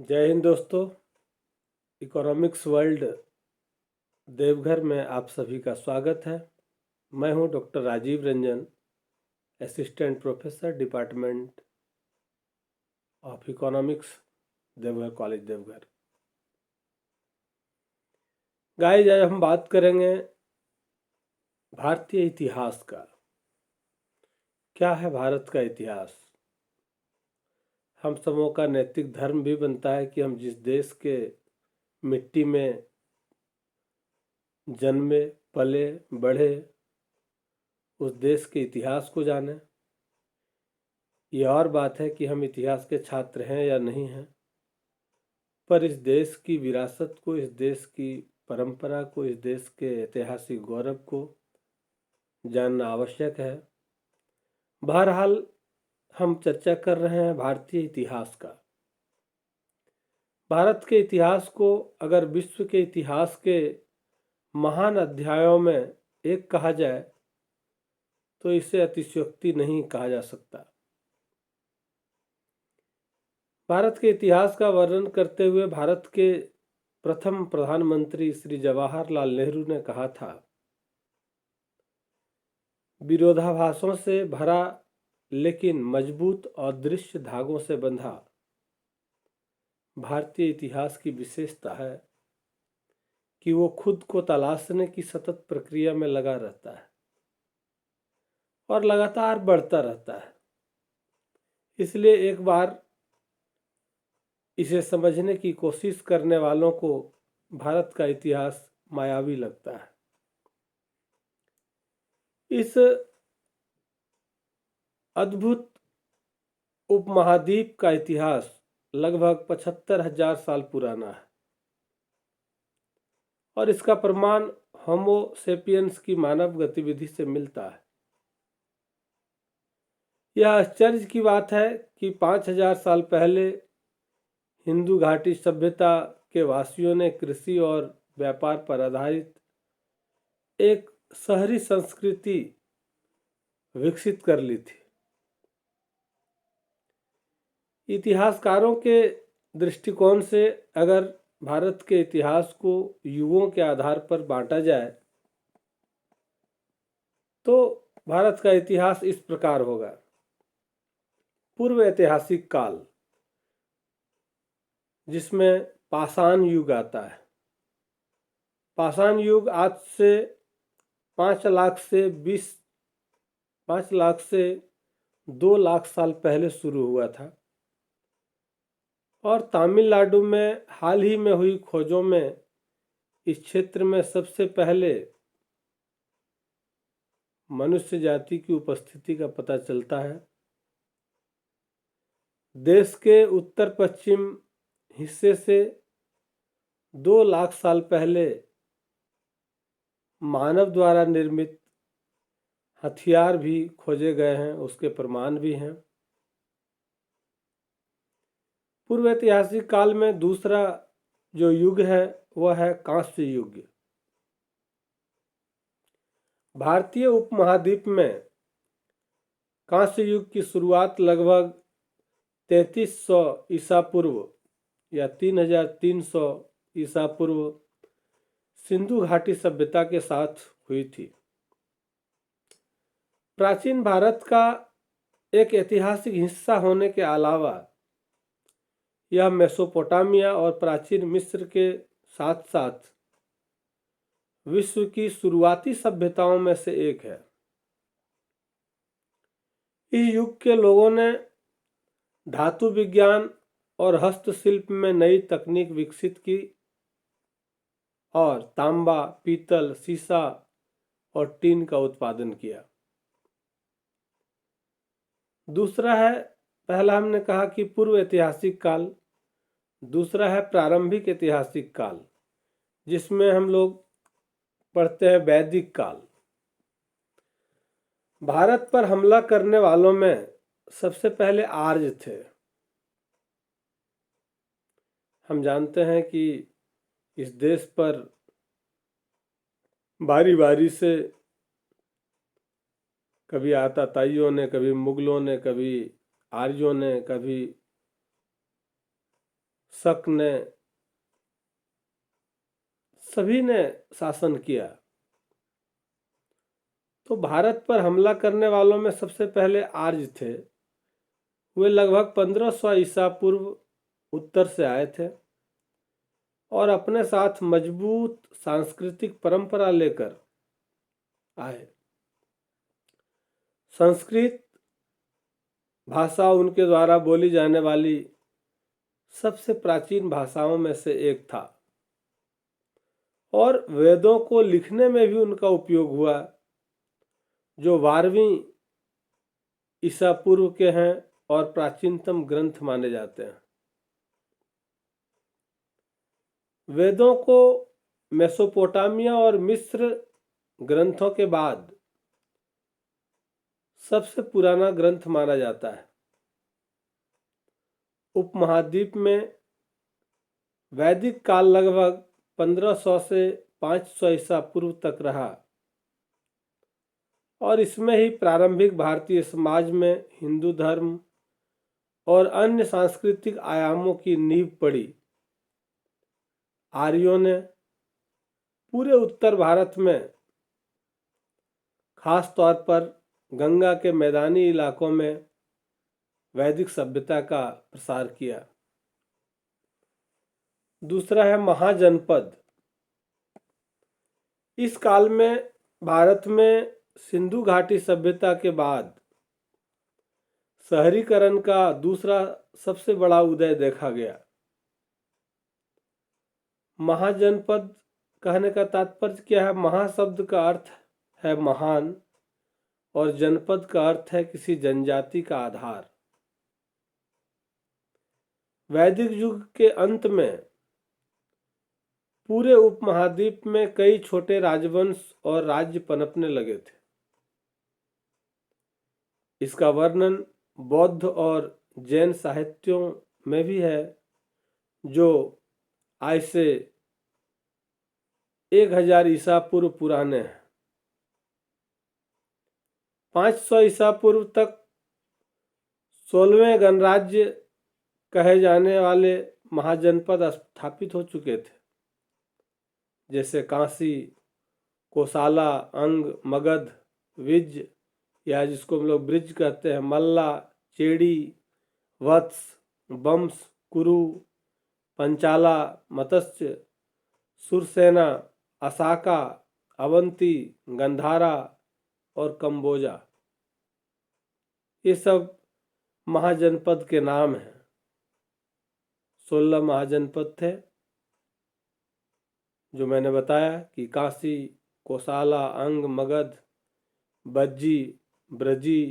जय हिंद दोस्तों। Economics world Deoghar में आप सभी का स्वागत है। मैं हूं doctor Rajiv Ranjan, assistant professor department of economics, Deoghar college Deoghar. Guys, आज हम बात करेंगे भारतीय इतिहास का। क्या है भारत का इतिहास? हम सबों का नैतिक धर्म भी बनता है कि हम जिस देश के मिट्टी में जन्मे, पले, बढ़े, उस देश के इतिहास को जानें। यह और बात है कि हम इतिहास के छात्र हैं या नहीं हैं, पर इस देश की विरासत को, इस देश की परंपरा को, इस देश के ऐतिहासिक गौरव को जानना आवश्यक है। बहरहाल हम चर्चा कर रहे हैं भारतीय इतिहास का। भारत के इतिहास को अगर विश्व के इतिहास के महान अध्यायों में एक कहा जाए तो इसे अतिशयोक्ति नहीं कहा जा सकता। भारत के इतिहास का वर्णन करते हुए भारत के प्रथम प्रधानमंत्री श्री जवाहरलाल नेहरू ने कहा था, विरोधाभासों से भरा लेकिन मजबूत और दृश्य धागों से बंधा भारतीय इतिहास की विशेषता है कि वो खुद को तलाशने की सतत प्रक्रिया में लगा रहता है और लगातार बढ़ता रहता है। इसलिए एक बार इसे समझने की कोशिश करने वालों को भारत का इतिहास मायावी लगता है। इस अद्भुत उपमहाद्वीप का इतिहास लगभग 75,000 साल पुराना है और इसका प्रमाण होमो सेपियंस की मानव गतिविधि से मिलता है। यह आश्चर्य की बात है कि 5,000 साल पहले हिंदू घाटी सभ्यता के वासियों ने कृषि और व्यापार पर आधारित एक शहरी संस्कृति विकसित कर ली थी। इतिहासकारों के दृष्टिकोण से अगर भारत के इतिहास को युगों के आधार पर बांटा जाए तो भारत का इतिहास इस प्रकार होगा। पूर्व ऐतिहासिक काल, जिसमें पाषाण युग आता है। पाषाण युग आज से 5 लाख से 2 लाख साल पहले शुरू हुआ था और तमिलनाडु में हाल ही में हुई खोजों में इस क्षेत्र में सबसे पहले मनुष्य जाति की उपस्थिति का पता चलता है। देश के उत्तर पश्चिम हिस्से से 2 लाख साल पहले मानव द्वारा निर्मित हथियार भी खोजे गए हैं, उसके प्रमाण भी हैं। पूर्व ऐतिहासिक काल में दूसरा जो युग है वह है कांस्य युग। भारतीय उपमहाद्वीप में कांस्य युग की शुरुआत लगभग 3300 ईसा पूर्व या 3300 ईसा पूर्व सिंधु घाटी सभ्यता के साथ हुई थी। प्राचीन भारत का एक ऐतिहासिक हिस्सा होने के अलावा यह मेसोपोटामिया और प्राचीन मिस्र के साथ साथ विश्व की शुरुआती सभ्यताओं में से एक है। इस युग के लोगों ने धातु विज्ञान और हस्तशिल्प में नई तकनीक विकसित की और तांबा, पीतल, सीसा और टीन का उत्पादन किया। दूसरा है, पहला हमने कहा कि पूर्व ऐतिहासिक काल, दूसरा है प्रारंभिक ऐतिहासिक काल, जिसमें हम लोग पढ़ते हैं वैदिक काल। भारत पर हमला करने वालों में सबसे पहले आर्य थे। हम जानते हैं कि इस देश पर बारी बारी से कभी आताताइयों ने, कभी मुगलों ने, कभी आर्यों ने, कभी शक ने, सभी ने शासन किया। तो भारत पर हमला करने वालों में सबसे पहले आर्य थे। वे लगभग 1500 ईसा पूर्व उत्तर से आए थे और अपने साथ मजबूत सांस्कृतिक परंपरा लेकर आए। संस्कृत भाषा उनके द्वारा बोली जाने वाली सबसे प्राचीन भाषाओं में से एक था और वेदों को लिखने में भी उनका उपयोग हुआ, जो 12वीं ईसा पूर्व के हैं और प्राचीनतम ग्रंथ माने जाते हैं। वेदों को मेसोपोटामिया और मिस्र ग्रंथों के बाद सबसे पुराना ग्रंथ माना जाता है। उपमहाद्वीप में वैदिक काल लगभग 1500 से 500 ईसा पूर्व तक रहा और इसमें ही प्रारंभिक भारतीय समाज में हिंदू धर्म और अन्य सांस्कृतिक आयामों की नींव पड़ी। आर्यों ने पूरे उत्तर भारत में, खास तौर पर गंगा के मैदानी इलाकों में, वैदिक सभ्यता का प्रसार किया। दूसरा है महाजनपद। इस काल में भारत में सिंधु घाटी सभ्यता के बाद शहरीकरण का दूसरा सबसे बड़ा उदय देखा गया। महाजनपद कहने का तात्पर्य क्या है? महा शब्द का अर्थ है महान और जनपद का अर्थ है किसी जनजाति का आधार। वैदिक युग के अंत में पूरे उपमहाद्वीप में कई छोटे राजवंश और राज्य पनपने लगे थे। इसका वर्णन बौद्ध और जैन साहित्यों में भी है, जो आज से 1000 ईसा पूर्व पुराने हैं। 500 ईसा पूर्व तक 16वें गणराज्य कहे जाने वाले महाजनपद स्थापित हो चुके थे, जैसे काशी, कोसाला, अंग, मगध, विज या जिसको हम लोग ब्रिज कहते हैं, मल्ला, चेड़ी, वत्स, बम्स, कुरु, पंचाला, मत्स्य, सुरसेना, असाका, अवंती, गंधारा और कंबोजा। ये सब महाजनपद के नाम हैं। 16 महाजनपद थे, जो मैंने बताया कि काशी, कोसाला, अंग, मगध, बज्जी, ब्रजी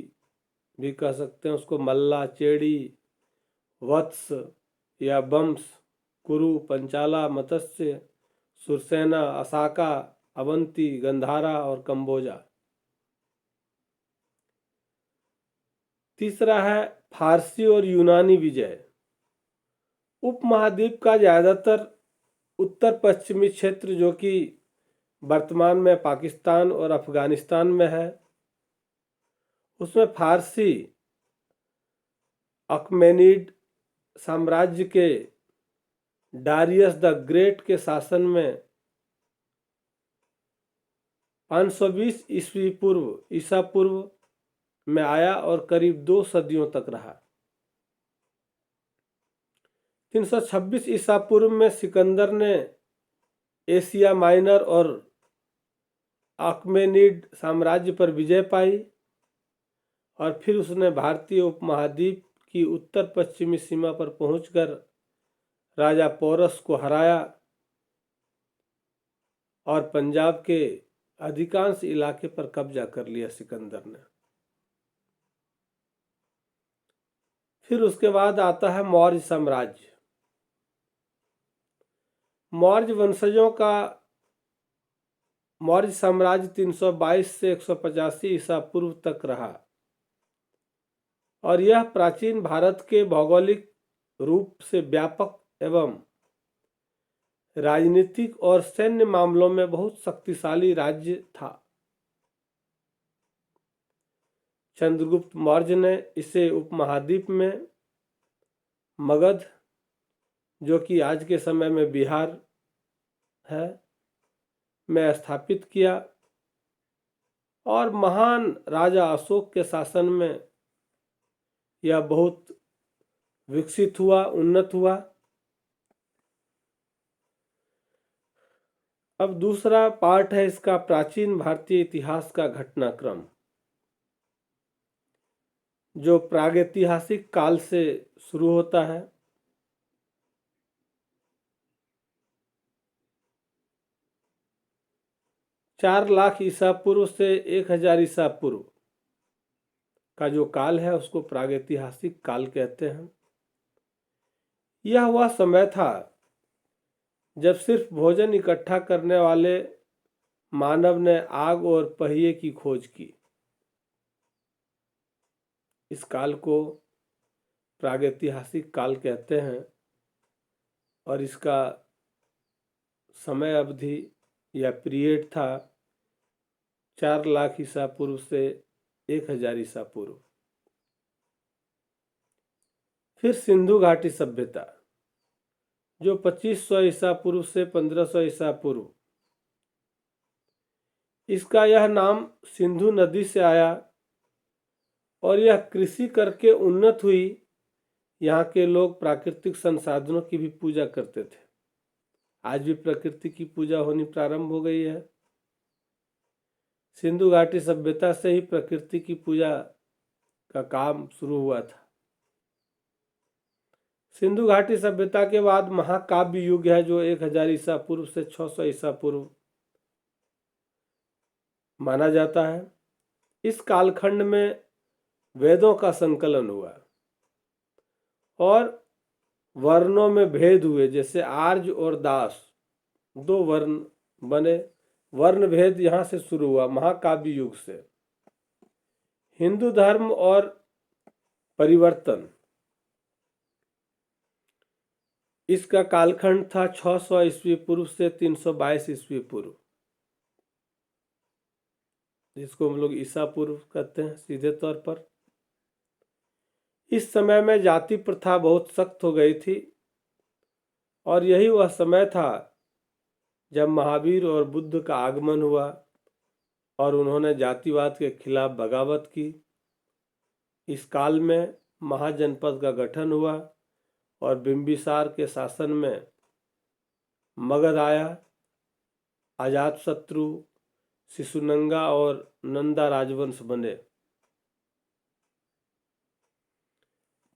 भी कह सकते हैं उसको, मल्ला, चेड़ी, वत्स या बम्स, कुरु, पंचाला, मत्स्य, सुरसेना, असाका, अवंती, गंधारा और कंबोजा। तीसरा है फारसी और यूनानी विजय। उपमहाद्वीप का ज्यादातर उत्तर पश्चिमी क्षेत्र, जो कि वर्तमान में पाकिस्तान और अफगानिस्तान में है, उसमें फारसी अकमेनिड साम्राज्य के डारियस द ग्रेट के शासन में 520 ईसा पूर्व में आया और करीब 2 सदियों तक रहा। 326 ईसा पूर्व में सिकंदर ने एशिया माइनर और अकमेनिड साम्राज्य पर विजय पाई और फिर उसने भारतीय उपमहाद्वीप की उत्तर पश्चिमी सीमा पर पहुंचकर राजा पोरस को हराया और पंजाब के अधिकांश इलाके पर कब्जा कर लिया सिकंदर ने। फिर उसके बाद आता है मौर्य साम्राज्य। मौर्य वंशजों का मौर्य साम्राज्य 322 से 185 ईसा पूर्व तक रहा और यह प्राचीन भारत के भौगोलिक रूप से व्यापक एवं राजनीतिक और सैन्य मामलों में बहुत शक्तिशाली राज्य था। चंद्रगुप्त मौर्य ने इसे उपमहाद्वीप में मगध, जो कि आज के समय में बिहार है, में स्थापित किया। और महान राजा अशोक के शासन में यह बहुत विकसित हुआ, उन्नत हुआ। अब दूसरा पार्ट है इसका, प्राचीन भारतीय इतिहास का घटनाक्रम, जो प्रागैतिहासिक काल से शुरू होता है। चार लाख ईसा पूर्व से 1000 ईसा पूर्व का जो काल है उसको प्रागैतिहासिक काल कहते हैं। यह वह समय था जब सिर्फ भोजन इकट्ठा करने वाले मानव ने आग और पहिए की खोज की। इस काल को प्रागैतिहासिक काल कहते हैं और इसका समय अवधि या पीरियड था 4 लाख ईसा पूर्व से 1000 ईसा पूर्व। फिर सिंधु घाटी सभ्यता, जो 2500 ईसा पूर्व से 1500 ईसा पूर्व। इसका यह नाम सिंधु नदी से आया और यह कृषि करके उन्नत हुई। यहाँ के लोग प्राकृतिक संसाधनों की भी पूजा करते थे। आज भी प्रकृति की पूजा होनी प्रारंभ हो गई है। सिंधु घाटी सभ्यता से ही प्रकृति की पूजा का काम शुरू हुआ था। सिंधु घाटी सभ्यता के बाद महाकाव्य युग है, जो 1000 ईसा पूर्व से 600 ईसा पूर्व माना जाता है। इस कालखंड में वेदों का संकलन हुआ और वर्णों में भेद हुए, जैसे आर्य और दास, 2 वर्ण बने। वर्ण भेद यहाँ से शुरू हुआ महाकाव्य युग से। हिंदू धर्म और परिवर्तन, इसका कालखंड था 600 ईस्वी पूर्व से 322 ईस्वी पूर्व, जिसको हम लोग ईसा पूर्व कहते हैं सीधे तौर पर। इस समय में जाति प्रथा बहुत सख्त हो गई थी और यही वह समय था जब महावीर और बुद्ध का आगमन हुआ और उन्होंने जातिवाद के खिलाफ बगावत की। इस काल में महाजनपद का गठन हुआ और बिंबिसार के शासन में मगध आया। अजातशत्रु, शिशुनंगा और नंदा राजवंश बने।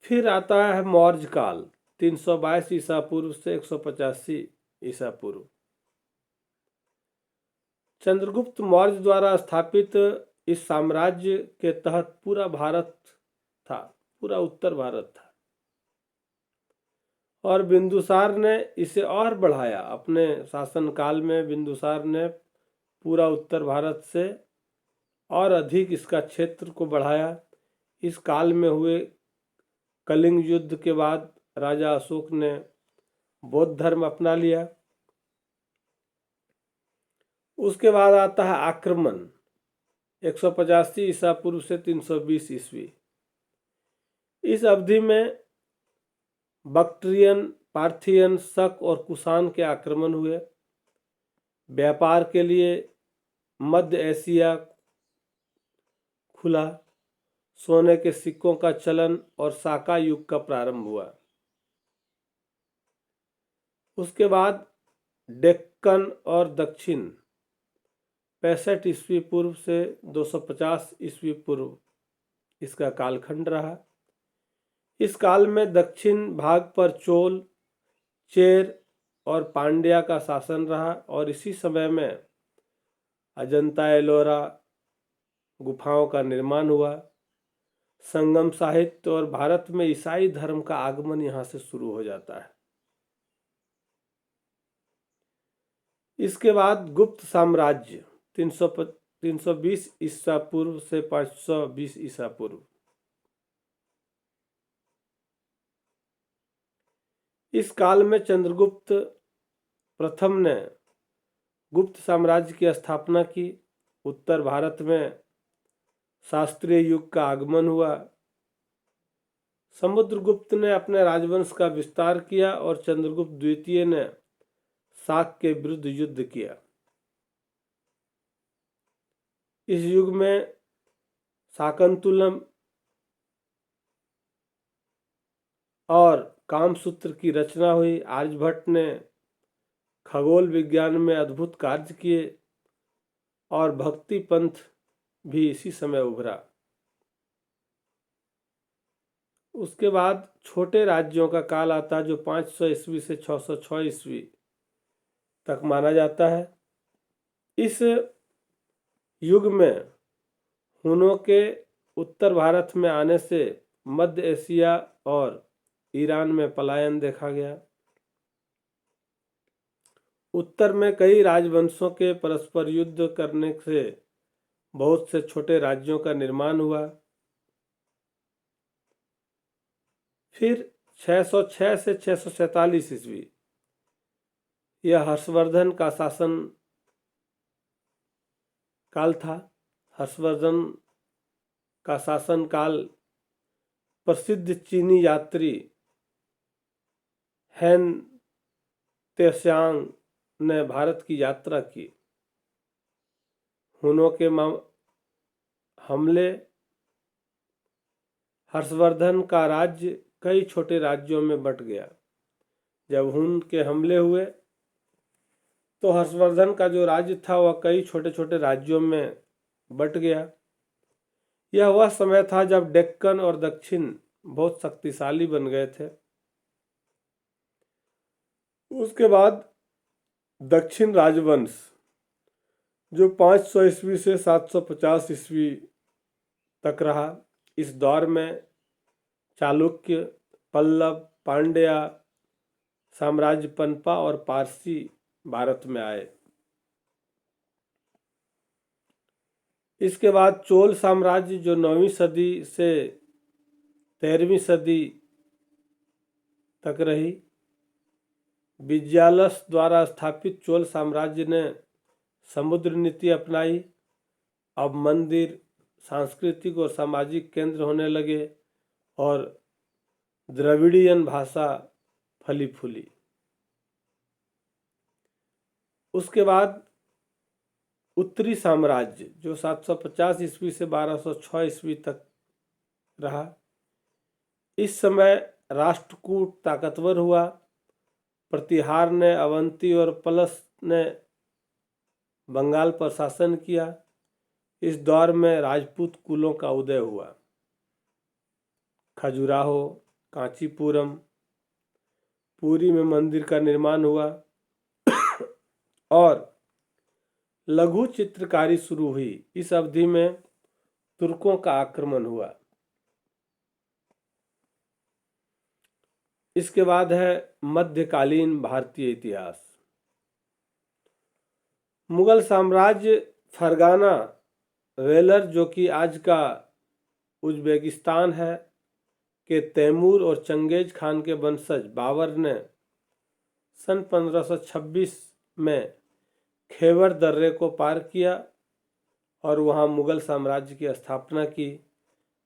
फिर आता है मौर्य काल, 322 ईसा पूर्व से 185 ईसा पूर्व। चंद्रगुप्त मौर्य द्वारा स्थापित इस साम्राज्य के तहत पूरा भारत था, पूरा उत्तर भारत था। और बिंदुसार ने इसे और बढ़ाया। अपने शासनकाल में बिंदुसार ने पूरा उत्तर भारत से और अधिक इसका क्षेत्र को बढ़ाया। इस काल में हुए कलिंग युद्ध के बाद राजा अशोक ने बौद्ध धर्म अपना लिया। उसके बाद आता है आक्रमण, 185 ईसा पूर्व से 320 ईस्वी। इस अवधि में बक्ट्रियन, पार्थियन, शक और कुषाण के आक्रमण हुए। व्यापार के लिए मध्य एशिया खुला। सोने के सिक्कों का चलन और साका युग का प्रारंभ हुआ। उसके बाद डेक्कन और दक्षिण, 65 ईस्वी पूर्व से 250 ईस्वी पूर्व इसका कालखंड रहा। इस काल में दक्षिण भाग पर चोल, चेर और पांड्या का शासन रहा और इसी समय में अजंता एलोरा गुफाओं का निर्माण हुआ। संगम साहित्य और भारत में ईसाई धर्म का आगमन यहाँ से शुरू हो जाता है। इसके बाद गुप्त साम्राज्य, 320 ईसा पूर्व से 520 ईसा पूर्व। इस काल में चंद्रगुप्त प्रथम ने गुप्त साम्राज्य की स्थापना की। उत्तर भारत में शास्त्रीय युग का आगमन हुआ। समुद्रगुप्त ने अपने राजवंश का विस्तार किया और चंद्रगुप्त द्वितीय ने शाक के विरुद्ध युद्ध किया। इस युग में शाकुंतलम और कामसूत्र की रचना हुई। आर्यभट्ट ने खगोल विज्ञान में अद्भुत कार्य किए और भक्ति पंथ भी इसी समय उभरा। उसके बाद छोटे राज्यों का काल आता है जो 500 ईस्वी से 606 ईस्वी तक माना जाता है। इस युग में हुनों के उत्तर भारत में आने से मध्य एशिया और ईरान में पलायन देखा गया। उत्तर में कई राजवंशों के परस्पर युद्ध करने से बहुत से छोटे राज्यों का निर्माण हुआ। फिर 606 से 647 ईस्वी यह हर्षवर्धन का शासन काल था। हर्षवर्धन का शासन काल प्रसिद्ध चीनी यात्री हैन त्सांग ने भारत की यात्रा की। हुनों के हमले हर्षवर्धन का राज्य कई छोटे राज्यों में बंट गया। जब हुन के हमले हुए तो हर्षवर्धन का जो राज्य था वह कई छोटे छोटे राज्यों में बंट गया। यह वह समय था जब डेक्कन और दक्षिण बहुत शक्तिशाली बन गए थे। उसके बाद दक्षिण राजवंश जो 500 ईस्वी से 750 ईस्वी तक रहा। इस दौर में चालुक्य, पल्लव, पांड्या साम्राज्य पनपा और पारसी भारत में आए। इसके बाद चोल साम्राज्य जो 9वीं सदी से 13वीं सदी तक रही। विजयालस द्वारा स्थापित चोल साम्राज्य ने समुद्र नीति अपनाई। अब मंदिर सांस्कृतिक और सामाजिक केंद्र होने लगे और द्रविड़ियन भाषा फली फूली। उसके बाद उत्तरी साम्राज्य जो 750 ईस्वी से 1206 ईस्वी तक रहा। इस समय राष्ट्रकूट ताकतवर हुआ। प्रतिहार ने अवंती और पलस ने बंगाल पर शासन किया। इस दौर में राजपूत कुलों का उदय हुआ। खजुराहो, कांचीपुरम, पुरी में मंदिर का निर्माण हुआ और लघु चित्रकारी शुरू हुई। इस अवधि में तुर्कों का आक्रमण हुआ। इसके बाद है मध्यकालीन भारतीय इतिहास। मुगल साम्राज्य फरगाना वेलर जो कि आज का उज्बेकिस्तान है के तैमूर और चंगेज खान के वंशज बाबर ने सन 1526 में खैबर दर्रे को पार किया और वहां मुगल साम्राज्य की स्थापना की,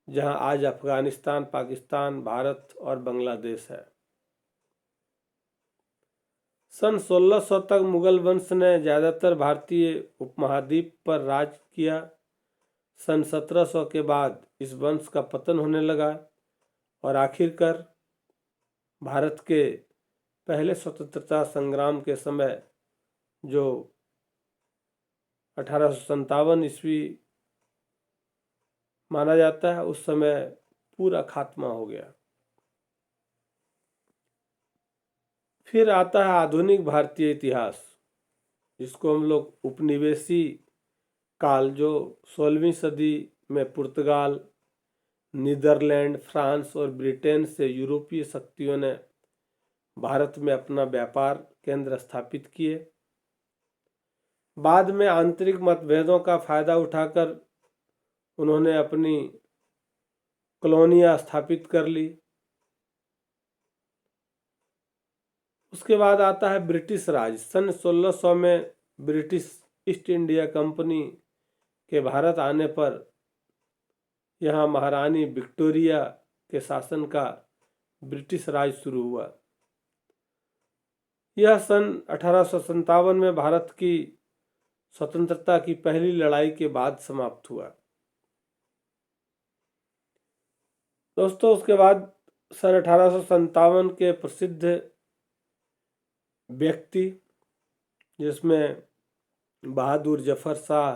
जहां आज अफगानिस्तान, पाकिस्तान, भारत और बांग्लादेश है। सन 1600 तक मुगल वंश ने ज्यादातर भारतीय उपमहाद्वीप पर राज किया। सन 1700 के बाद इस वंश का पतन होने लगा और आखिरकार भारत के पहले स्वतंत्रता संग्राम के समय जो 1857 ईस्वी माना जाता है, उस समय पूरा खात्मा हो गया। फिर आता है आधुनिक भारतीय इतिहास, जिसको हम लोग उपनिवेशी काल, जो 16वीं सदी में पुर्तगाल, नीदरलैंड, फ्रांस और ब्रिटेन से यूरोपीय शक्तियों ने भारत में अपना व्यापार केंद्र स्थापित किए। बाद में आंतरिक मतभेदों का फायदा उठाकर उन्होंने अपनी कॉलोनियां स्थापित कर ली। उसके बाद आता है ब्रिटिश राज। सन 1600 में ब्रिटिश ईस्ट इंडिया कंपनी के भारत आने पर यहाँ महारानी विक्टोरिया के शासन का ब्रिटिश राज शुरू हुआ। यह सन 1857 में भारत की स्वतंत्रता की पहली लड़ाई के बाद समाप्त हुआ। दोस्तों, उसके बाद सन 1857 के प्रसिद्ध व्यक्ति, जिसमें बहादुर जफर शाह,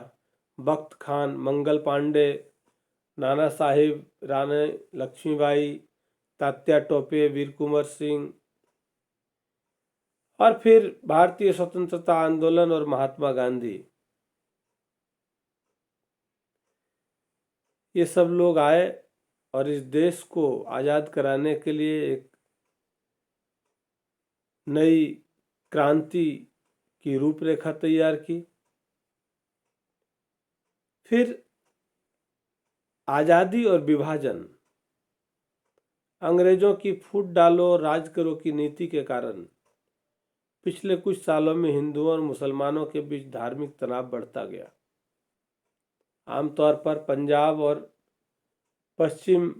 बख्त खान, मंगल पांडे, नाना साहिब, रानी लक्ष्मीबाई, तात्या टोपे, वीर कुंवर सिंह और फिर भारतीय स्वतंत्रता आंदोलन और महात्मा गांधी, ये सब लोग आए और इस देश को आज़ाद कराने के लिए एक नई क्रांति की रूपरेखा तैयार की। फिर आज़ादी और विभाजन, अंग्रेजों की फूट डालो और राज करो की नीति के कारण पिछले कुछ सालों में हिंदुओं और मुसलमानों के बीच धार्मिक तनाव बढ़ता गया। आमतौर पर पंजाब और पश्चिम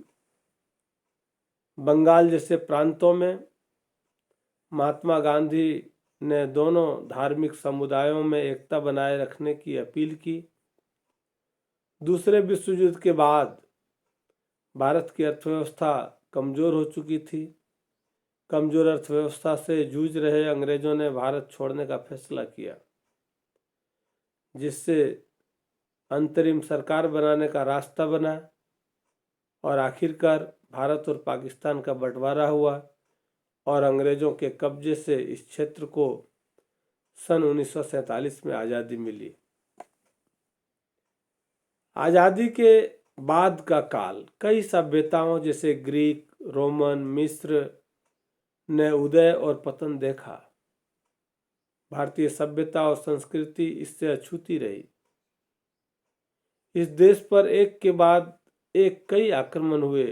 बंगाल जैसे प्रांतों में महात्मा गांधी ने दोनों धार्मिक समुदायों में एकता बनाए रखने की अपील की। दूसरे विश्व युद्ध के बाद भारत की अर्थव्यवस्था कमजोर हो चुकी थी। कमजोर अर्थव्यवस्था से जूझ रहे अंग्रेजों ने भारत छोड़ने का फैसला किया, जिससे अंतरिम सरकार बनाने का रास्ता बना और आखिरकार भारत और पाकिस्तान का बंटवारा हुआ और अंग्रेजों के कब्जे से इस क्षेत्र को सन 1947 में आज़ादी मिली। आज़ादी के बाद का काल कई सभ्यताओं जैसे ग्रीक, रोमन, मिस्र ने उदय और पतन देखा। भारतीय सभ्यता और संस्कृति इससे अछूती रही। इस देश पर एक के बाद एक कई आक्रमण हुए,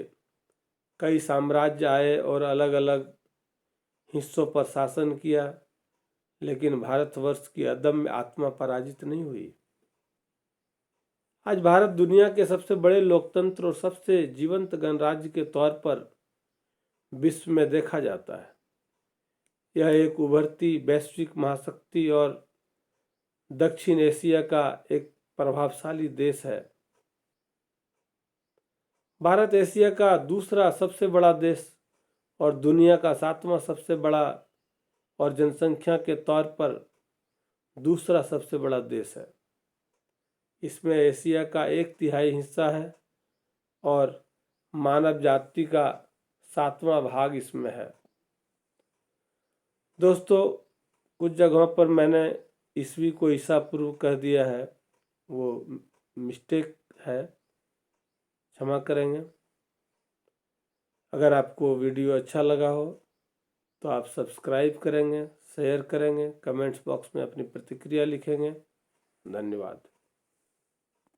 कई साम्राज्य आए और अलग अलग हिस्सों पर शासन किया, लेकिन भारतवर्ष की अदम्य आत्मा पराजित नहीं हुई। आज भारत दुनिया के सबसे बड़े लोकतंत्र और सबसे जीवंत गणराज्य के तौर पर विश्व में देखा जाता है। यह एक उभरती वैश्विक महाशक्ति और दक्षिण एशिया का एक प्रभावशाली देश है। भारत एशिया का दूसरा सबसे बड़ा देश और दुनिया का 7वां सबसे बड़ा और जनसंख्या के तौर पर दूसरा सबसे बड़ा देश है। इसमें एशिया का 1/3 हिस्सा है और मानव जाति का 7वां भाग इसमें है। दोस्तों, कुछ जगहों पर मैंने ईस्वी को ईसा पूर्व कह दिया है, वो मिस्टेक है, क्षमा करेंगे। अगर आपको वीडियो अच्छा लगा हो तो आप सब्सक्राइब करेंगे, शेयर करेंगे, कमेंट्स बॉक्स में अपनी प्रतिक्रिया लिखेंगे। धन्यवाद।